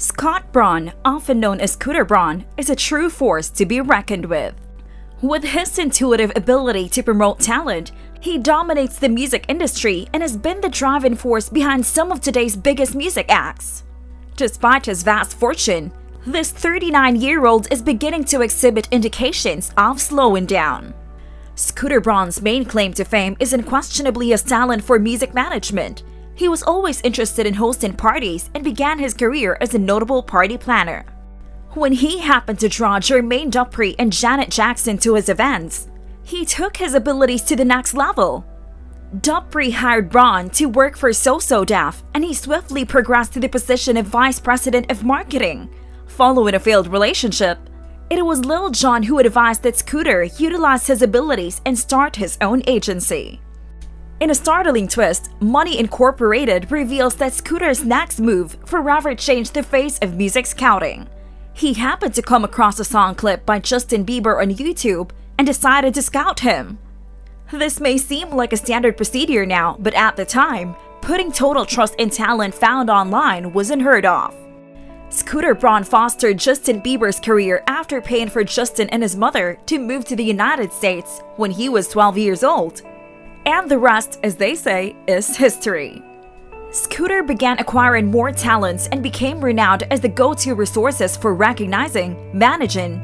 Scott Braun, often known as Scooter Braun, is a true force to be reckoned with. With his intuitive ability to promote talent, he dominates the music industry and has been the driving force behind some of today's biggest music acts. Despite his vast fortune, this 39-year-old is beginning to exhibit indications of slowing down. Scooter Braun's main claim to fame is unquestionably his talent for music management. He was always interested in hosting parties and began his career as a notable party planner. When he happened to draw Jermaine Dupri and Janet Jackson to his events, he took his abilities to the next level. Dupri hired Braun to work for So Def, and he swiftly progressed to the position of Vice President of Marketing. Following a failed relationship, it was Lil Jon who advised that Scooter utilize his abilities and start his own agency. In a startling twist, Money Incorporated reveals that Scooter's next move forever changed the face of music scouting. He happened to come across a song clip by Justin Bieber on YouTube and decided to scout him. This may seem like a standard procedure now, but at the time, putting total trust in talent found online was unheard of. Scooter Braun fostered Justin Bieber's career after paying for Justin and his mother to move to the United States when he was 12 years old. And the rest, as they say, is history. Scooter began acquiring more talents and became renowned as the go-to resources for recognizing, managing,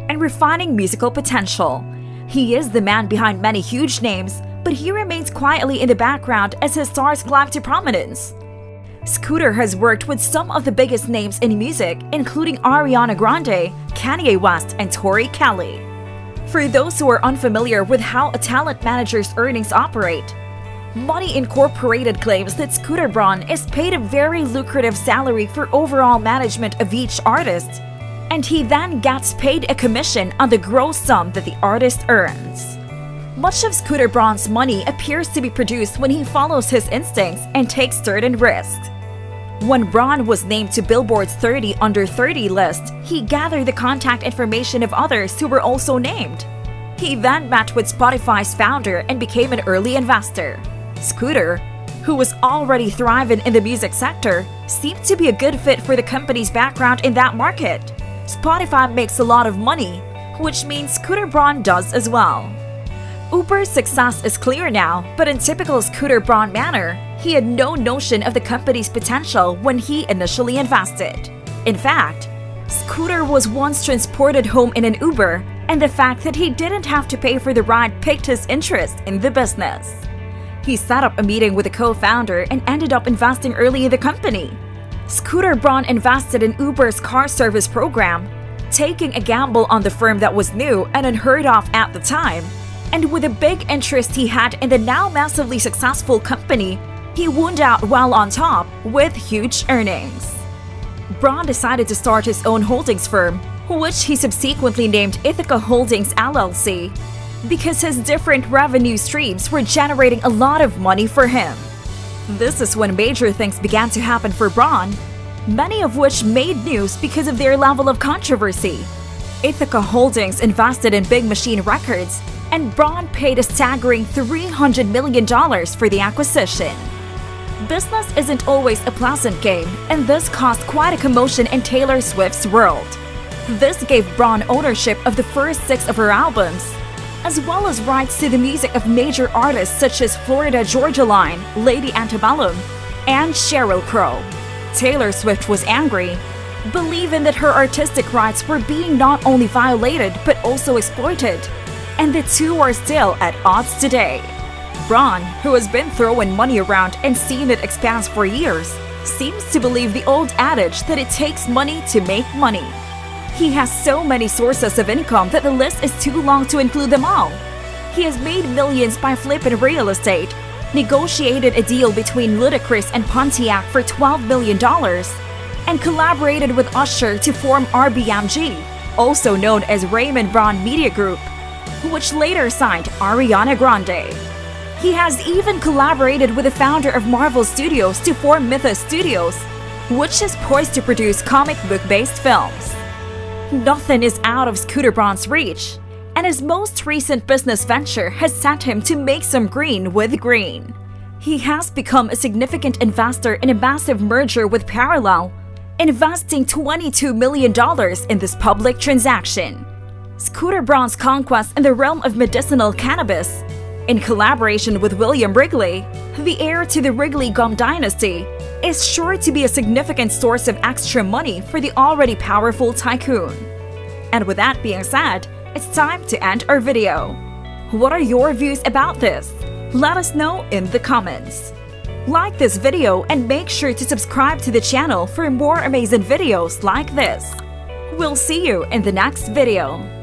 and refining musical potential. He is the man behind many huge names, but he remains quietly in the background as his stars climb to prominence. Scooter has worked with some of the biggest names in music, including Ariana Grande, Kanye West, and Tori Kelly. For those who are unfamiliar with how a talent manager's earnings operate, Money Incorporated claims that Scooter Braun is paid a very lucrative salary for overall management of each artist, and he then gets paid a commission on the gross sum that the artist earns. Much of Scooter Braun's money appears to be produced when he follows his instincts and takes certain risks. When Braun was named to Billboard's 30 Under 30 list, he gathered the contact information of others who were also named. He then met with Spotify's founder and became an early investor. Scooter, who was already thriving in the music sector, seemed to be a good fit for the company's background in that market. Spotify makes a lot of money, which means Scooter Braun does as well. Uber's success is clear now, but in typical Scooter Braun manner, he had no notion of the company's potential when he initially invested. In fact, Scooter was once transported home in an Uber, and the fact that he didn't have to pay for the ride piqued his interest in the business. He set up a meeting with the co-founder and ended up investing early in the company. Scooter Braun invested in Uber's car service program, taking a gamble on the firm that was new and unheard of at the time. And with a big interest he had in the now massively successful company, he wound out well on top with huge earnings. Braun decided to start his own holdings firm, which he subsequently named Ithaca Holdings LLC, because his different revenue streams were generating a lot of money for him. This is when major things began to happen for Braun, many of which made news because of their level of controversy. Ithaca Holdings invested in Big Machine Records, and Braun paid a staggering $300 million for the acquisition. Business isn't always a pleasant game, and this caused quite a commotion in Taylor Swift's world. This gave Braun ownership of the first 6 of her albums, as well as rights to the music of major artists such as Florida Georgia Line, Lady Antebellum, and Sheryl Crow. Taylor Swift was angry, believing that her artistic rights were being not only violated but also exploited, and the two are still at odds today. Braun, who has been throwing money around and seen it expand for years, seems to believe the old adage that it takes money to make money. He has so many sources of income that the list is too long to include them all. He has made millions by flipping real estate, negotiated a deal between Ludacris and Pontiac for $12 million, and collaborated with Usher to form RBMG, also known as Raymond Braun Media Group, which later signed Ariana Grande. He has even collaborated with the founder of Marvel Studios to form Mythos Studios, which is poised to produce comic book-based films. Nothing is out of Scooter Braun's reach, and his most recent business venture has sent him to make some green with green. He has become a significant investor in a massive merger with Parallel, investing $22 million in this public transaction. Scooter Braun's conquest in the realm of medicinal cannabis. In collaboration with William Wrigley, the heir to the Wrigley Gum dynasty, is sure to be a significant source of extra money for the already powerful tycoon. And with that being said, it's time to end our video. What are your views about this? Let us know in the comments. Like this video and make sure to subscribe to the channel for more amazing videos like this. We'll see you in the next video.